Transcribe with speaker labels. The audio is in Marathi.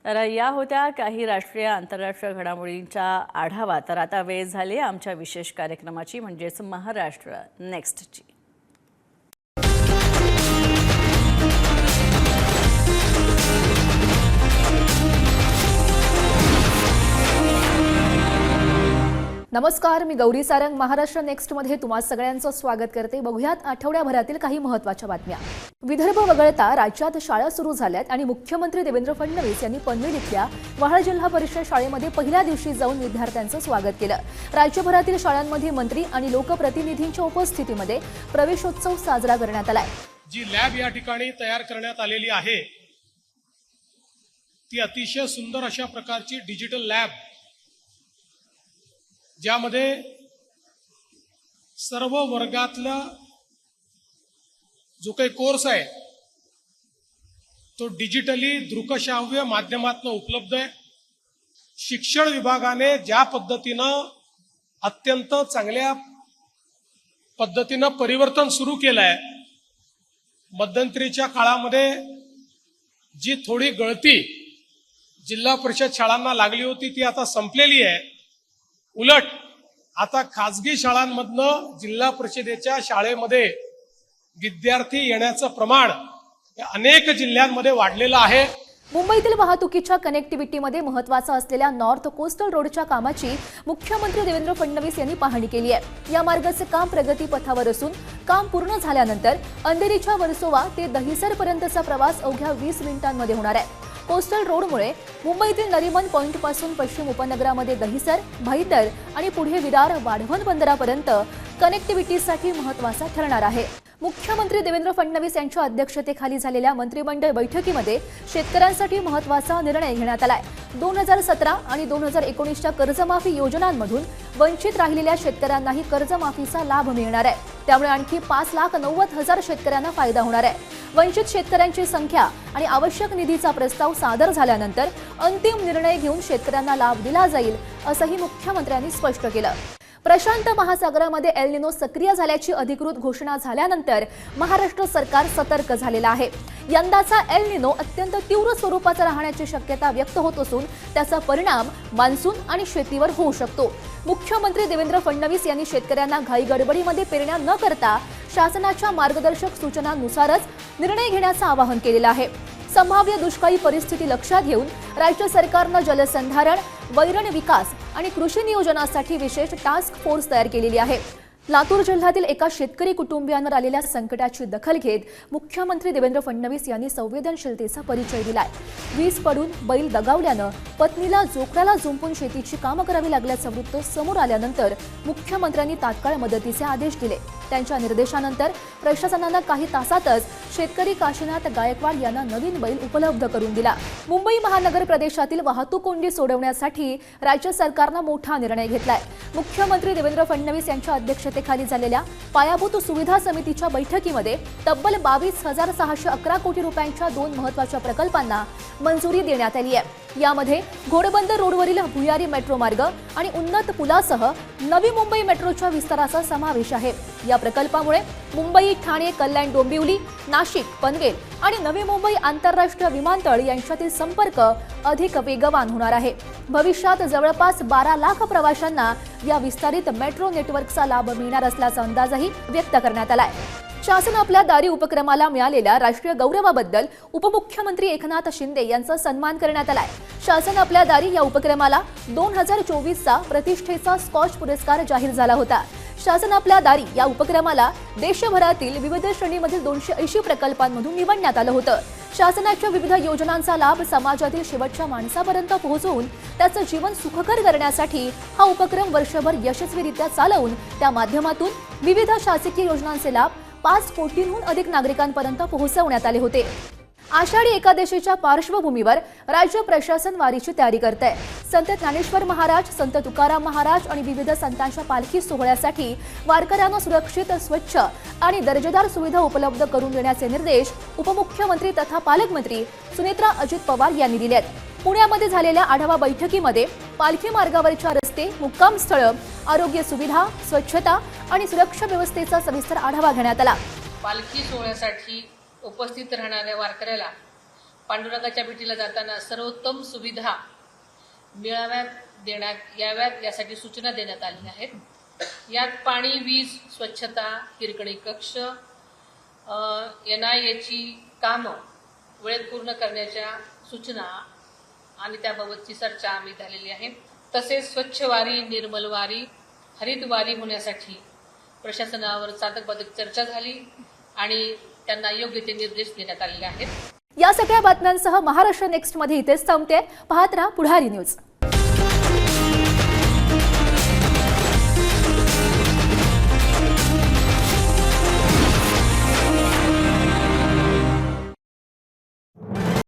Speaker 1: तर या होत्या काही राष्ट्रीय आंतरराष्ट्रीय घडामोडींचा आढावा। तर आता वेळ झाली आमच्या विशेष कार्यक्रमाची म्हणजेच महाराष्ट्र नेक्स्टची।
Speaker 2: नमस्कार, मी गौरी सारंग महाराष्ट्र नेक्स्ट मध्ये तुम्हा सगळ्यांचं स्वागत करते। बघूयात आठवड्याभरातील काही महत्त्वाच्या बातम्या। विदर्भ वगळता राज्यात शाळा सुरू झाल्यात आणि मुख्यमंत्री देवेंद्र फडणवीस यांनी पनवेल इथल्या वहाळ जिल्हा परिषद शाळेमध्ये पहिल्या दिवशी जाऊन विद्यार्थ्यांचं स्वागत केलं। राज्यभरातील शाळांमध्ये मंत्री आणि लोकप्रतिनिधींच्या उपस्थितीमध्ये प्रवेशोत्सव साजरा करण्यात आलाय।
Speaker 3: जी लॅब या ठिकाणी तयार करण्यात आलेली आहे ती अतिशय सुंदर अशा प्रकारची डिजिटल लॅब, ज्यामध्ये सर्व वर्गातला जो काही कोर्स आहे तो डिजिटली दृकश्राव्य माध्यमातून उपलब्ध आहे। शिक्षण विभागाने ज्या पद्धतीनं अत्यंत चांगल्या पद्धतीनं परिवर्तन सुरू केलंय, मध्यंतरीच्या काळामध्ये जी थोडी गळती जिल्हा परिषद शाळांना लागली होती ती आता संपलेली आहे। उलट आता खासगी शाळांमधनं जिल्हा परिषदेच्या शाळेमध्ये विद्यार्थी येण्याचं प्रमाण अनेक जिल्ह्यांमध्ये वाढलेलं आहे।
Speaker 2: मुंबईतील वाहतुकीच्या कनेक्टिव्हिटीमध्ये महत्त्वाचा असलेल्या नॉर्थ कोस्टल रोडच्या कामाची मुख्यमंत्री देवेंद्र फडणवीस यांनी पाहणी केली आहे। या मार्गाचे काम प्रगतीपथावर असून काम पूर्ण झाल्यानंतर अंधेरीच्या वर्सोवा ते दहिसर पर्यंतचा प्रवास अवघ्या 20 मिनिटांमध्ये होणार आहे। कोस्टल रोडमुळे मुंबईतील नरिमन पॉइंट पासून पश्चिम उपनगरामध्ये दहिसर, भाईंदर आणि पुढे विरार वाढवण बंदरापर्यंत कनेक्टिव्हिटीसाठी महत्त्वाचा ठरणार आहे। मुख्यमंत्री देवेंद्र फडणवीस यांच्या अध्यक्षतेखाली झालेल्या मंत्रिमंडळ बैठकीमध्ये शेतकऱ्यांसाठी महत्त्वाचा निर्णय घेण्यात आलाय। 2017 आणि 2019च्या कर्जमाफी योजनांमधून वंचित राहिलेल्या शेतकऱ्यांनाही कर्जमाफीचा लाभ मिळणार आहे। त्यामुळे आणखी 5,90,000 शेतकऱ्यांना फायदा होणार आहे। वंचित शेतकऱ्यांची संख्या आणि आवश्यक निधीचा प्रस्ताव सादर झाल्यानंतर अंतिम निर्णय घेऊन शेतकऱ्यांना लाभ दिला जाईल, असंही मुख्यमंत्र्यांनी स्पष्ट केलं। प्रशांत महासागरामध्ये एल निनो सक्रिय झाल्याची अधिकृत घोषणा झाल्यानंतर महाराष्ट्र सरकार सतर्क झालेला आहे। यंदाचा एल निनो अत्यंत तीव्र स्वरूपाचा राहण्याची शक्यता व्यक्त होत असून त्याचा परिणाम मान्सून आणि शेतीवर होऊ शकतो। मुख्यमंत्री देवेंद्र फडणवीस यांनी शेतकऱ्यांना घाईगडबडीमध्ये पेरण्या न करता शासनाच्या मार्गदर्शक सूचनांनुसारच निर्णय घेण्याचं आवाहन केलेलं आहे। संभाव्य दुष्काळी परिस्थिती लक्षात घेऊन राज्य सरकारनं जलसंधारण, वैरण विकास आणि कृषी नियोजनासाठी विशेष टास्क फोर्स तयार केलेली आहे। लातूर जिल्ह्यातील एका शेतकरी कुटुंबियांवर आलेल्या संकटाची दखल घेत मुख्यमंत्री देवेंद्र फडणवीस यांनी संवेदनशीलतेचा परिचय दिलाय। वीज पडून बैल दगावल्यानं पत्नीला जोखडाला झुंपून शेतीची कामं करावी लागल्याचं वृत्त समोर आल्यानंतर मुख्यमंत्र्यांनी तात्काळ मदतीचे आदेश दिले। त्यांच्या निर्देशानंतर प्रशासनानं काही तासातच शेतकरी काशीनाथ गायकवाड यांना नवीन बैल उपलब्ध करून दिला। मुंबई महानगर प्रदेशातील वाहतूक कोंडी सोडवण्यासाठी राज्य सरकारनं मोठा निर्णय घेतलाय। मुख्यमंत्री देवेंद्र फडणवीस यांच्या अध्यक्षतेखाली झालेल्या पायाभूत सुविधा समितीच्या बैठकीमध्ये तब्बल 22,611 कोटी रुपयांच्या 2 महत्त्वाच्या प्रकल्पांना मंजुरी देण्यात आली आहे। यामध्ये घोडबंदर रोडवरील भुयारी मेट्रो मार्ग आणि उन्नत पुलासह नवी मुंबई मेट्रोच्या विस्ताराचा समावेश आहे। या प्रकल्पामुळे मुंबई, ठाणे, कल्याण, डोंबिवली, नाशिक, पनवेल आणि नवी मुंबई आंतरराष्ट्रीय विमानतळ यांच्यातील संपर्क अधिक वेगवान होणार आहे। भविष्यात जवळपास 12 लाख प्रवाशांना या विस्तारित मेट्रो नेटवर्कचा लाभ मिळणार असल्याचा अंदाजही व्यक्त करण्यात आलाय। शासन आपल्या दारी उपक्रमाला मिळालेल्या राष्ट्रीय गौरवाबद्दल उपमुख्यमंत्री एकनाथ शिंदे यांचा सन्मान करण्यात आलाय। शासन आपल्या दारी या उपक्रमाला 2024चा प्रतिष्ठेचा स्कॉच पुरस्कार जाहीर झाला होता। शासन आपल्या दारी या उपक्रमाला देशभरातील विविध श्रेणीमधील 280 प्रकल्पांमधून निवडण्यात आलं होतं। शासनाच्या विविध योजनांचा लाभ समाजातील शेवटच्या माणसापर्यंत पोहोचवून त्याचं जीवन सुखकर करण्यासाठी हा उपक्रम वर्षभर यशस्वीरित्या चालवून त्या माध्यमातून विविध शासकीय योजनांचे लाभ 5 कोटींहून अधिक नागरिकांपर्यंत पोहोचवण्यात आले होते। आषाढी एकादशीच्या पार्श्वभूमीवर राज्य प्रशासन वारीची तयारी करत आहे। संत ज्ञानेश्वर महाराज, संत तुकाराम महाराज आणि विविध संतांच्या पालखी सोहळ्यासाठी वारकऱ्यांना सुरक्षित, स्वच्छ आणि दर्जेदार सुविधा उपलब्ध करून देण्याचे निर्देश उपमुख्यमंत्री तथा पालकमंत्री सुनेत्रा अजित पवार यांनी दिले आहेत। पुण्यामध्ये झालेल्या आढावा बैठकीमध्ये पालखी मार्गावरच्या रस्ते, मुक्काम स्थळ, आरोग्य सुविधा, स्वच्छता आणि सुरक्षा व्यवस्थेचा सविस्तर आढावा घेण्यात आला।
Speaker 4: पालखी सोहळ्यासाठी उपस्थित राहणाऱ्या वारकऱ्याला पांडुरंगाच्या भेटीला जाताना सर्वोत्तम सुविधा मिळाव्यात, देण्यात याव्यात यासाठी सूचना देण्यात आल्या आहेत. यात पाणी, वीज, स्वच्छता, हिरकणी कक्ष, NIAची कामं वेळेत पूर्ण करण्याच्या सूचना आणि त्याबाबतची चर्चा आम्ही झालेली आहे. तसेच स्वच्छ वारी, निर्मल वारी, हरित वारी होण्यासाठी प्रशासनावर साधक-बाधक चर्चा झाली आणि त्यांना योग्य ते निर्देश देण्यात आलेले आहेत.
Speaker 2: या सगळ्या बातम्यांसह महाराष्ट्र नेक्स्ट मध्ये इथेच थांबते. पाहत राहा पुढारी न्यूज.